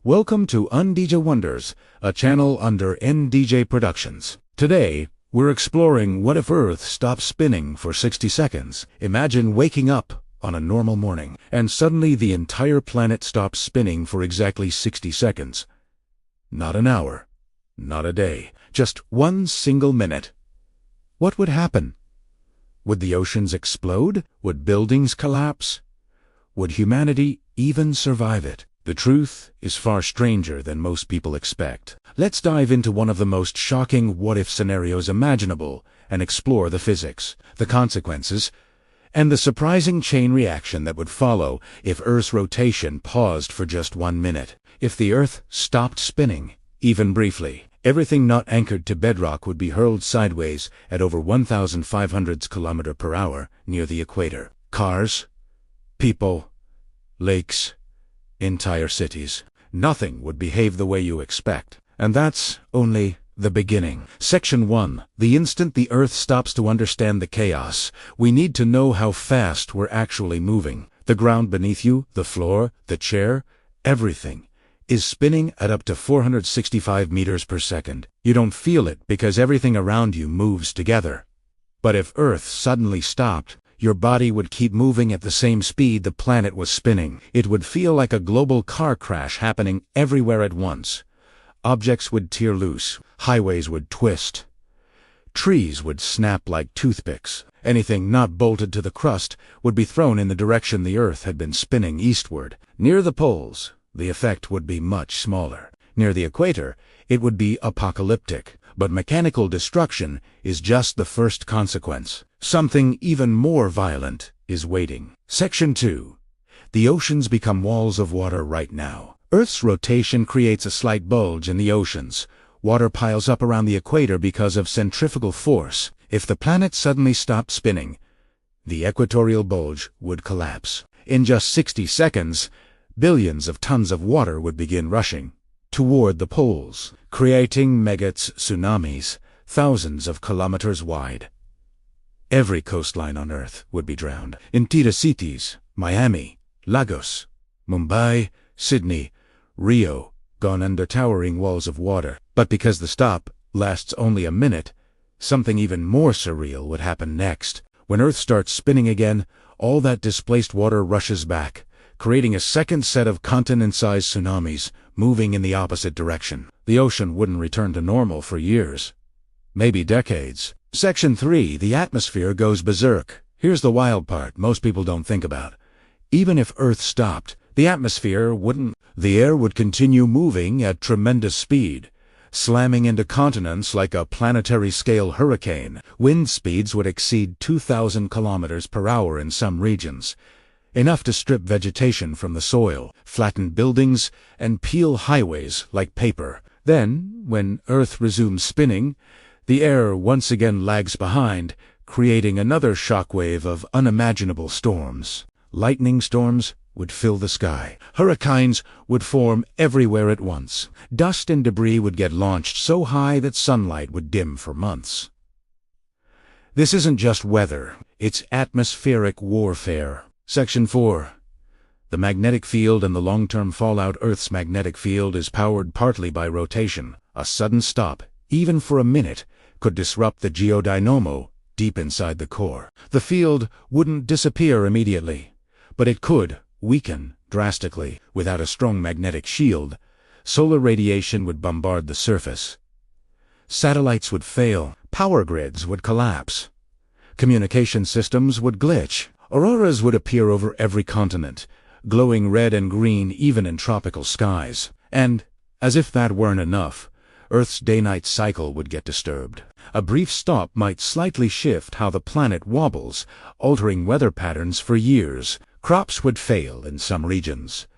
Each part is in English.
Welcome to NDJWonders, a channel under NDJ Productions. Today, we're exploring what if Earth stopped spinning for 60 seconds. Imagine waking up on a normal morning, and suddenly the entire planet stops spinning for exactly 60 seconds. Not an hour, not a day, just one single minute. What would happen? Would the oceans explode? Would buildings collapse? Would humanity even survive it? The truth is far stranger than most people expect. Let's dive into one of the most shocking what-if scenarios imaginable and explore the physics, the consequences, and the surprising chain reaction that would follow if Earth's rotation paused for just 1 minute. If the Earth stopped spinning, even briefly, everything not anchored to bedrock would be hurled sideways at over 1,500 km/h near the equator. Cars, people, lakes, entire cities. Nothing would behave the way you expect. And that's only the beginning. Section 1. The instant the Earth stops to understand the chaos, we need to know how fast we're actually moving. The ground beneath you, the floor, the chair, everything is spinning at up to 465 meters per second. You don't feel it because everything around you moves together. But if Earth suddenly stopped, your body would keep moving at the same speed the planet was spinning. It would feel like a global car crash happening everywhere at once. Objects would tear loose, highways would twist, trees would snap like toothpicks. Anything not bolted to the crust would be thrown in the direction the Earth had been spinning eastward. Near the poles, the effect would be much smaller. Near the equator, it would be apocalyptic. But mechanical destruction is just the first consequence. Something even more violent is waiting. Section 2. The oceans become walls of water right now. Earth's rotation creates a slight bulge in the oceans. Water piles up around the equator because of centrifugal force. If the planet suddenly stopped spinning, the equatorial bulge would collapse. In just 60 seconds, billions of tons of water would begin rushing toward the poles, creating tsunamis thousands of kilometers wide. Every coastline on Earth would be drowned. Entire cities, Miami, Lagos, Mumbai, Sydney, Rio, gone under towering walls of water. But because the stop lasts only a minute, something even more surreal would happen next. When Earth starts spinning again, all that displaced water rushes back, creating a second set of continent-sized tsunamis moving in the opposite direction. The ocean wouldn't return to normal for years, maybe decades. Section 3. The atmosphere goes berserk. Here's the wild part most people don't think about. Even if Earth stopped, the atmosphere wouldn't. The air would continue moving at tremendous speed, slamming into continents like a planetary-scale hurricane. Wind speeds would exceed 2,000 km/h in some regions, enough to strip vegetation from the soil, flatten buildings, and peel highways like paper. Then, when Earth resumes spinning, the air once again lags behind, creating another shockwave of unimaginable storms. Lightning storms would fill the sky. Hurricanes would form everywhere at once. Dust and debris would get launched so high that sunlight would dim for months. This isn't just weather, it's atmospheric warfare. Section 4. The magnetic field and the long-term fallout. Earth's magnetic field is powered partly by rotation. A sudden stop, even for a minute, could disrupt the geodynamo deep inside the core. The field wouldn't disappear immediately, but it could weaken drastically. Without a strong magnetic shield, solar radiation would bombard the surface. Satellites would fail, power grids would collapse, communication systems would glitch. Auroras would appear over every continent, glowing red and green even in tropical skies. And, as if that weren't enough, Earth's day-night cycle would get disturbed. A brief stop might slightly shift how the planet wobbles, altering weather patterns for years. Crops would fail in some regions.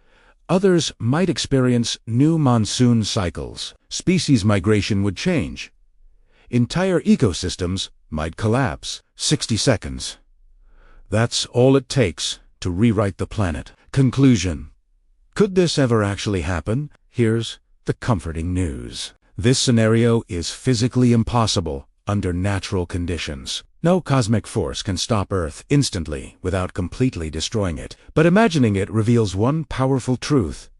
Others might experience new monsoon cycles. Species migration would change. Entire ecosystems might collapse. 60 seconds. That's all it takes to rewrite the planet. Conclusion. Could this ever actually happen? Here's the comforting news. This scenario is physically impossible under natural conditions. No cosmic force can stop Earth instantly without completely destroying it. But imagining it reveals one powerful truth.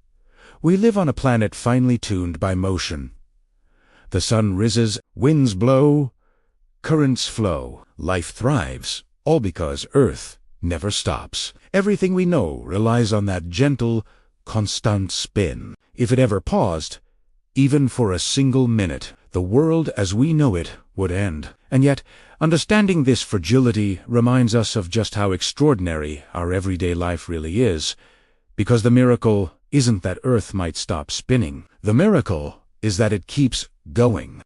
We live on a planet finely tuned by motion. The sun rises, winds blow, currents flow, life thrives, all because Earth never stops. Everything we know relies on that gentle, constant spin. If it ever paused, even for a single minute, the world as we know it would end. And yet, understanding this fragility reminds us of just how extraordinary our everyday life really is, because the miracle isn't that Earth might stop spinning. The miracle is that it keeps going.